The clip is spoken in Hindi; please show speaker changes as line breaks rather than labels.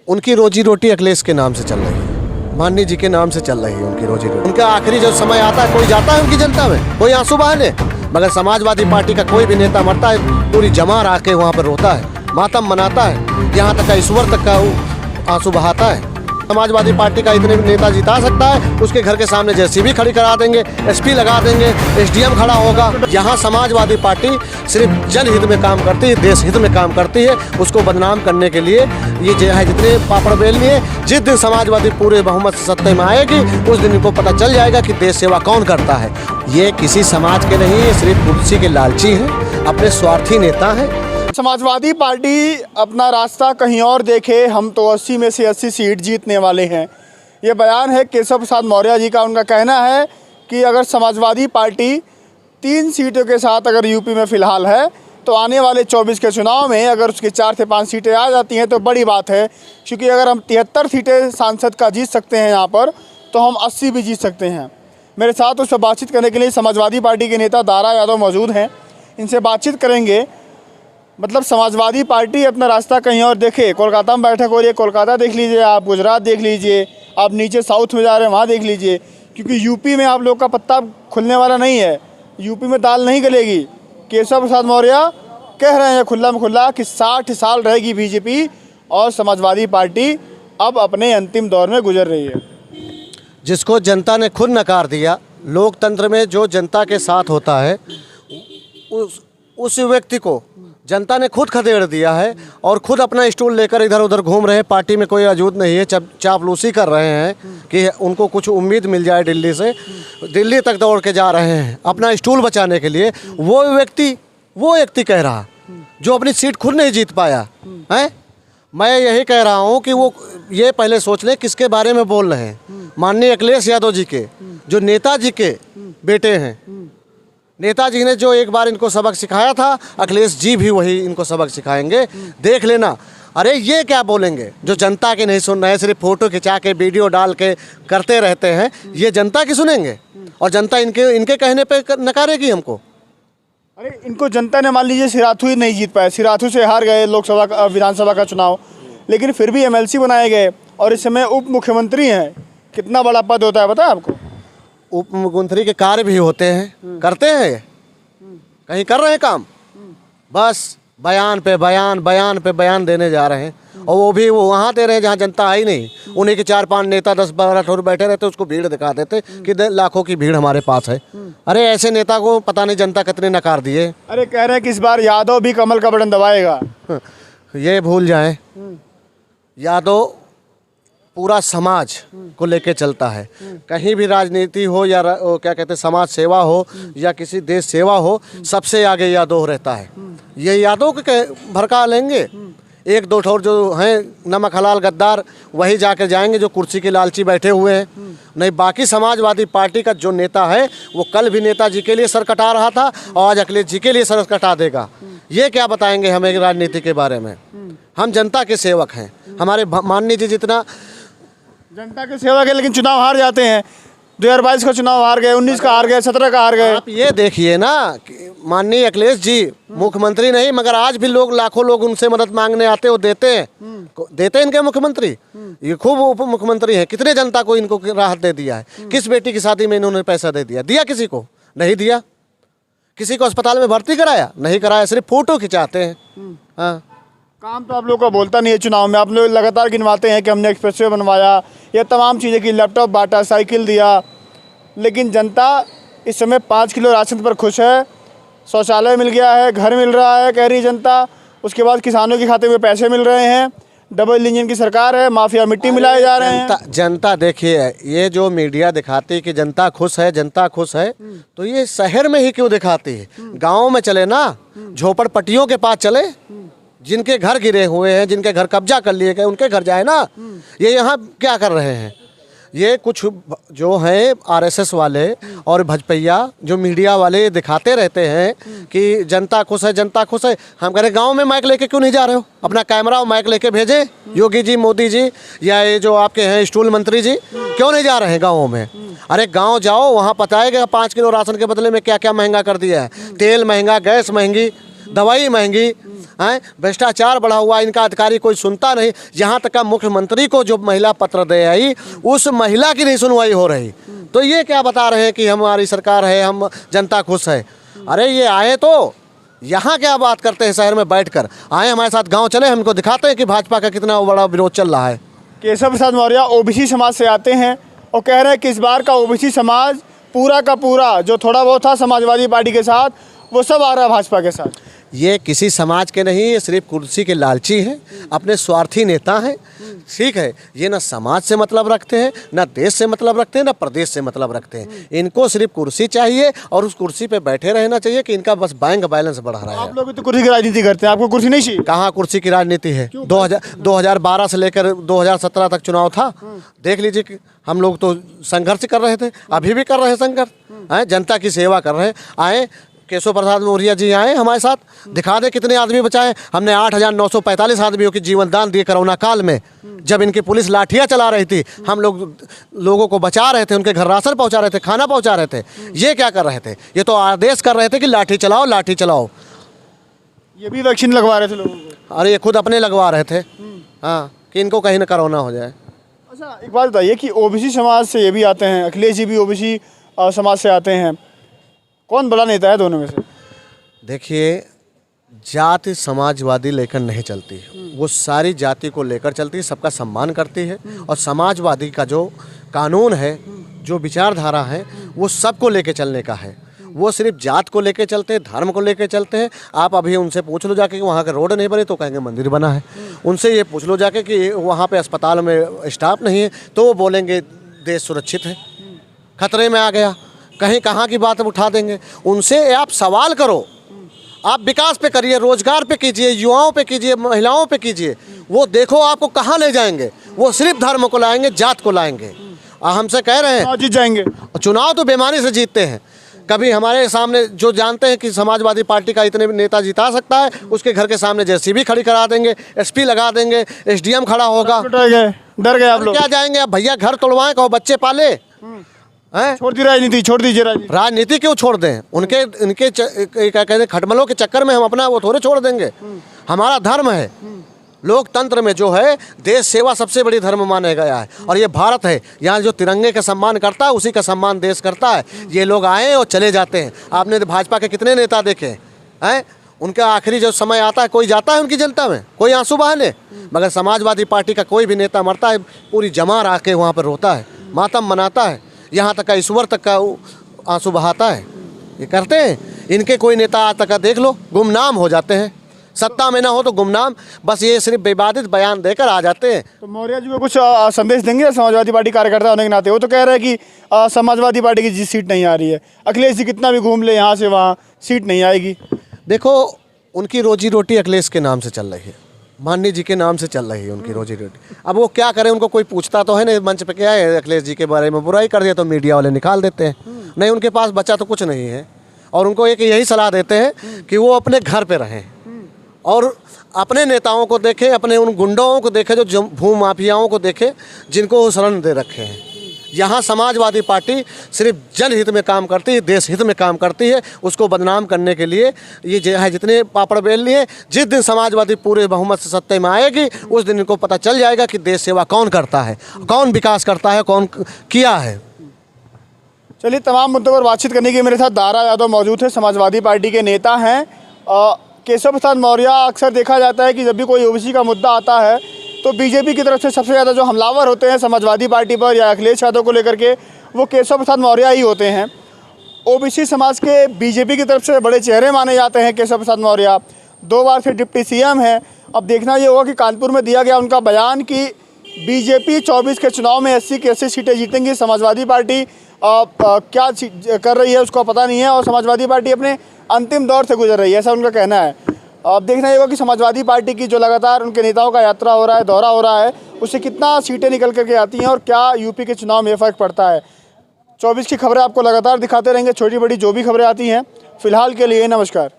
उनकी रोजी रोटी अखिलेश के नाम से चल रही है, माननीय जी के नाम से चल रही है उनकी रोजी रोटी। उनका आखिरी जो समय आता है, कोई जाता है उनकी जनता में, कोई आंसू बहाने, मगर समाजवादी पार्टी का कोई भी नेता मरता है पूरी जमात आके वहाँ पर रोता है, मातम मनाता है, यहाँ तक का ईश्वर तक का आंसू बहाता है। समाजवादी पार्टी का इतने नेता जिता सकता है, उसके घर के सामने जेसीबी खड़ी करा देंगे, एसपी लगा देंगे, एसडीएम खड़ा होगा। यहाँ समाजवादी पार्टी सिर्फ जनहित में काम करती है, देश हित में काम करती है। उसको बदनाम करने के लिए ये जो है जितने पापड़ बेलनी है, जिस दिन समाजवादी पूरे बहुमत से सत्ता में आएगी उस दिन इनको पता चल जाएगा कि देश सेवा कौन करता है। ये किसी समाज के नहीं है, सिर्फ कुर्सी के लालची हैं, अपने स्वार्थी नेता हैं।
समाजवादी पार्टी अपना रास्ता कहीं और देखे, हम तो 80 में से 80 सीट जीतने वाले हैं। ये बयान है केशव प्रसाद मौर्य जी का। उनका कहना है कि अगर समाजवादी पार्टी 3 सीटों के साथ अगर यूपी में फ़िलहाल है तो आने वाले 24 के चुनाव में अगर उसकी 4 से 5 सीटें आ जाती हैं तो बड़ी बात है, क्योंकि अगर हम 73 सीटें सांसद का जीत सकते हैं यहाँ पर, तो हम 80 भी जीत सकते हैं। मेरे साथ उससे बातचीत करने के लिए समाजवादी पार्टी के नेता दारा यादव मौजूद हैं। इनसे बातचीत करेंगे। मतलब समाजवादी पार्टी अपना रास्ता कहीं और देखे। कोलकाता में बैठक हो रही है, कोलकाता देख लीजिए आप, गुजरात देख लीजिए आप, नीचे साउथ में जा रहे हैं वहाँ देख लीजिए, क्योंकि यूपी में आप लोग का पत्ता खुलने वाला नहीं है, यूपी में दाल नहीं गलेगी। केशव प्रसाद मौर्य कह रहे हैं खुला में खुला कि 60 साल रहेगी बीजेपी और समाजवादी पार्टी अब अपने अंतिम दौर में गुजर रही है।
जिसको जनता ने खुद नकार दिया, लोकतंत्र में जो जनता के साथ होता है उस व्यक्ति को जनता ने खुद खदेड़ दिया है और खुद अपना स्टूल लेकर इधर उधर घूम रहे हैं। पार्टी में कोई वजूद नहीं है, चापलूसी कर रहे हैं कि उनको कुछ उम्मीद मिल जाए। दिल्ली से दिल्ली तक दौड़ के जा रहे हैं अपना स्टूल बचाने के लिए। वो व्यक्ति कह रहा जो अपनी सीट खुद नहीं जीत पाया है। मैं यही कह रहा हूँ कि वो ये पहले सोच ले किसके बारे में बोल रहे हैं। माननीय अखिलेश यादव जी के, जो नेताजी के बेटे हैं। नेताजी ने जो एक बार इनको सबक सिखाया था, अखिलेश जी भी वही इनको सबक सिखाएंगे, देख लेना। अरे ये क्या बोलेंगे जो जनता के नहीं सुन रहे, सिर्फ फोटो खिंचा के वीडियो डाल के करते रहते हैं, ये जनता की सुनेंगे और जनता इनके कहने पे नकारेगी हमको।
अरे इनको जनता ने मान लीजिए सिराथू ही नहीं जीत पाए, सिराथू से हार गए लोकसभा विधानसभा का चुनाव, लेकिन फिर भी एमएलसी बनाए गए और इस समय उप मुख्यमंत्री हैं। कितना बड़ा पद होता है पता है आपको?
उप मुख्यमंत्री के कार्य भी होते हैं, करते हैं, कहीं कर रहे हैं काम, बस बयान पे बयान देने जा रहे हैं। और वो भी वहाँ दे रहे हैं जहाँ जनता आई नहीं। उन्हीं के 4-5 नेता 10-12 ठोर बैठे रहते, उसको भीड़ दिखा देते कि लाखों की भीड़ हमारे पास है। अरे ऐसे नेता को पता नहीं जनता कितने नकार दिए।
अरे कह रहे हैं कि इस बार यादव भी कमल का बटन दबाएगा।
ये भूल जाएं, यादव पूरा समाज को लेके चलता है। कहीं भी राजनीति हो या क्या कहते हैं समाज सेवा हो या किसी देश सेवा हो, सबसे आगे यादव रहता है। ये यादव के भड़का लेंगे। 1-2 ठोर जो हैं नमक हलाल गद्दार, वही जाकर जाएंगे जो कुर्सी के लालची बैठे हुए हैं। नहीं, बाकी समाजवादी पार्टी का जो नेता है वो कल भी नेताजी के लिए सर कटा रहा था और आज अखिलेश जी के लिए सर कटा देगा। ये क्या बताएंगे हमें राजनीति के बारे में? हम जनता के सेवक हैं। हमारे माननीय जी जितना
जनता के सेवा के, लेकिन चुनाव हार जाते हैं। 2022 का चुनाव हार गए, 19 का हार गए, 17 का हार गए।
आप ये देखिए ना, माननीय अखिलेश जी मुख्यमंत्री नहीं, मगर आज भी लोग, लाखों लोग उनसे मदद मांगने आते, वो देते हैं इनके मुख्यमंत्री। ये खूब उप मुख्यमंत्री हैं। कितने जनता को इनको राहत दे दिया है। किस बेटी की शादी में इन्होंने पैसा दे दिया? किसी को नहीं दिया। किसी को अस्पताल में भर्ती कराया? नहीं कराया, सिर्फ फोटो खिंचाते हैं। हाँ,
काम तो आप लोग का बोलता नहीं है। चुनाव में आप लोग लगातार गिनवाते हैं कि हमने एक्सप्रेसवे बनवाया, ये तमाम चीज़ें की, लैपटॉप बांटा, साइकिल दिया, लेकिन जनता इस समय 5 किलो राशन पर खुश है। शौचालय मिल गया है, घर मिल रहा है कह रही जनता। उसके बाद किसानों के खाते में पैसे मिल रहे हैं। डबल इंजन की सरकार है, माफिया मिट्टी मिलाए जा रहे हैं।
जनता देखिए, ये जो मीडिया दिखाती है कि जनता खुश है, जनता खुश है, तो ये शहर में ही क्यों दिखाती है? गाँव में चले ना, झोपड़पट्टियों के पास चले, जिनके घर गिरे हुए हैं, जिनके घर कब्जा कर लिए गए, उनके घर जाए ना। ये यहाँ क्या कर रहे हैं? ये कुछ जो हैं आरएसएस वाले और भजपैया जो मीडिया वाले दिखाते रहते हैं कि जनता खुश है, जनता खुश है। हम कह रहे गाँव में माइक लेके क्यों नहीं जा रहे हो? अपना कैमरा और माइक लेके भेजें। योगी जी, मोदी जी या ये जो आपके हैं स्टूल मंत्री जी, क्यों नहीं जा रहे हैं गाँवों में? अरे गाँव जाओ, वहाँ बताएगा 5 किलो राशन के बदले में क्या क्या महंगा कर दिया है। तेल महंगा, गैस महंगी, दवाई महंगी हैं, भ्रष्टाचार बढ़ा हुआ, इनका अधिकारी कोई सुनता नहीं। यहाँ तक का मुख्यमंत्री को जो महिला पत्र दे आई, उस महिला की नहीं सुनवाई हो रही। तो ये क्या बता रहे हैं कि हमारी सरकार है, हम जनता खुश है। अरे ये आए तो यहाँ क्या बात करते हैं, शहर में बैठकर आए हमारे साथ गांव चले, हमको दिखाते हैं कि भाजपा का कितना बड़ा विरोध चल रहा है।
केशव प्रसाद मौर्य ओबीसी समाज से आते हैं और कह रहे हैं कि इस बार का ओबीसी समाज पूरा का पूरा जो थोड़ा बहुत था समाजवादी पार्टी के साथ, वो सब आ रहा है भाजपा के साथ।
ये किसी समाज के नहीं, ये सिर्फ कुर्सी के लालची हैं, अपने स्वार्थी नेता हैं। ठीक है, ये ना समाज से मतलब रखते हैं, ना देश से मतलब रखते हैं, ना प्रदेश से मतलब रखते हैं। इनको सिर्फ कुर्सी चाहिए और उस कुर्सी पे बैठे रहना चाहिए कि इनका बस बैंक बैलेंस बढ़ रहा है।
आप लोग भी तो कुर्सी की राजनीति करते हैं, आपको कुर्सी नहीं चाहिए?
कहाँ कुर्सी की राजनीति है? 2012 से लेकर 2017 तक चुनाव था। देख लीजिए कि हम लोग तो संघर्ष कर रहे थे, अभी भी कर रहे हैं संघर्ष, जनता की सेवा कर रहे हैं। आए केशव प्रसाद मौर्य जी आए हमारे साथ, दिखा दे कितने आदमी बचाए। हमने 8,945 आदमियों की जीवन दान दिए कोरोना काल में, जब इनकी पुलिस लाठियां चला रही थी। हम लोगों को बचा रहे थे, उनके घर राशन पहुंचा रहे थे, खाना पहुंचा रहे थे। ये क्या कर रहे थे? ये तो आदेश कर रहे थे कि लाठी चलाओ, लाठी चलाओ।
ये भी वैक्सीन लगवा रहे थे लोगों को?
अरे ये खुद अपने लगवा रहे थे, हाँ, कि इनको कहीं ना कोरोना हो जाए।
अच्छा, एक बात बताइए कि ओबीसी समाज से ये भी आते हैं, अखिलेश जी भी ओबीसी समाज से आते हैं, कौन बड़ा नेता है दोनों में से?
देखिए, जाति समाजवादी लेकर नहीं चलती, वो सारी जाति को लेकर चलती है, सबका सम्मान करती है। और समाजवादी का जो कानून है, जो विचारधारा है, वो सबको लेकर चलने का है। वो सिर्फ जात को लेकर चलते हैं, धर्म को लेकर चलते हैं। आप अभी उनसे पूछ लो जाके कि वहाँ का रोड नहीं बने, तो कहेंगे मंदिर बना है। उनसे ये पूछ लो जाके कि वहाँ पे अस्पताल में स्टाफ नहीं है, तो वो बोलेंगे देश सुरक्षित है, खतरे में आ गया। कहीं कहाँ की बात उठा देंगे। उनसे आप सवाल करो, आप विकास पे करिए, रोजगार पे कीजिए, युवाओं पे कीजिए, महिलाओं पे कीजिए। वो देखो आपको कहाँ ले जाएंगे। वो सिर्फ धर्म को लाएंगे, जात को लाएंगे। हमसे कह रहे हैं
जीत जाएंगे।
चुनाव तो बेईमानी से जीतते हैं। कभी हमारे सामने जो जानते हैं कि समाजवादी पार्टी का इतने नेता जिता सकता है, उसके घर के सामने जेसीबी खड़ी करा देंगे, एसपी लगा देंगे, एसडीएम खड़ा होगा।
डर गए आप लोग?
क्या जाएंगे अब भैया, घर तोड़वाएं, कहो बच्चे पाले।
छोड़ दी राजनीति, छोड़ दीजिए राजनीति।
राजनीति क्यों छोड़ दें? इनके क्या कहते हैं, खटमलों के चक्कर में हम अपना वो थोड़े छोड़ देंगे। हमारा धर्म है, लोकतंत्र में जो है देश सेवा सबसे बड़ी धर्म माना गया है। और ये भारत है, यहाँ जो तिरंगे का सम्मान करता है, उसी का सम्मान देश करता है। ये लोग आए और चले जाते हैं। आपने भाजपा के कितने नेता देखे हैं? उनका आखिरी जो समय आता है, कोई जाता है उनकी जनता में, कोई आंसू बहाने? मगर समाजवादी पार्टी का कोई भी नेता मरता है, पूरी जमात आके वहाँ पर रोता है, मातम मनाता है, यहाँ तक का ईश्वर तक का आंसू बहाता है। ये करते हैं। इनके कोई नेता आज तक का देख लो, गुमनाम हो जाते हैं। सत्ता में ना हो तो गुमनाम, बस ये सिर्फ विवादित बयान देकर आ जाते हैं।
तो मौर्य जी को कुछ संदेश देंगे समाजवादी पार्टी कार्यकर्ता होने के नाते? वो तो कह रहे हैं कि समाजवादी पार्टी की सीट नहीं आ रही है, अखिलेश जी कितना भी घूम ले यहाँ से वहाँ, सीट नहीं आएगी।
देखो, उनकी रोजी रोटी अखिलेश के नाम से चल रही है, माननीय जी के नाम से चल रही है उनकी रोजी रोटी। अब वो क्या करें, उनको कोई पूछता तो है नहीं। मंच पे क्या है, अखिलेश जी के बारे में बुराई कर दिया तो मीडिया वाले निकाल देते हैं। नहीं, उनके पास बचा तो कुछ नहीं है। और उनको एक यही सलाह देते हैं कि वो अपने घर पे रहें और अपने नेताओं को देखें, अपने उन गुंडों को देखें जो भू माफियाओं को देखें, जिनको वो शरण दे रखे हैं। यहाँ समाजवादी पार्टी सिर्फ जनहित में काम करती है, देश हित में काम करती है। उसको बदनाम करने के लिए ये जो है जितने पापड़ बेल लिए, जिस दिन समाजवादी पूरे बहुमत से सत्ता में आएगी, उस दिन इनको पता चल जाएगा कि देश सेवा कौन करता है, कौन विकास करता है, कौन किया है।
चलिए, तमाम मुद्दों पर बातचीत करने के मेरे साथ दारा यादव मौजूद है, समाजवादी पार्टी के नेता हैं। केशव प्रसाद मौर्य, अक्सर देखा जाता है कि जब भी कोई ओबीसी का मुद्दा आता है तो बीजेपी की तरफ से सबसे ज़्यादा जो हमलावर होते हैं समाजवादी पार्टी पर या अखिलेश यादव को लेकर के, वो केशव प्रसाद मौर्य ही होते हैं। ओबीसी समाज के बीजेपी की तरफ से बड़े चेहरे माने जाते हैं केशव प्रसाद मौर्य। 2 बार से डिप्टी सीएम हैं। अब देखना ये होगा कि कानपुर में दिया गया उनका बयान कि बीजेपी 24 के चुनाव में 80 की 80 सीटें जीतेंगी, समाजवादी पार्टी क्या कर रही है उसको पता नहीं है, और समाजवादी पार्टी अपने अंतिम दौर से गुजर रही है, ऐसा उनका कहना है। अब देखना ये होगा कि समाजवादी पार्टी की जो लगातार उनके नेताओं का यात्रा हो रहा है, दौरा हो रहा है, उससे कितना सीटें निकल करके आती हैं और क्या यूपी के चुनाव में फ़र्क पड़ता है। 24 की खबरें आपको लगातार दिखाते रहेंगे, छोटी बड़ी जो भी खबरें आती हैं। फिलहाल के लिए नमस्कार।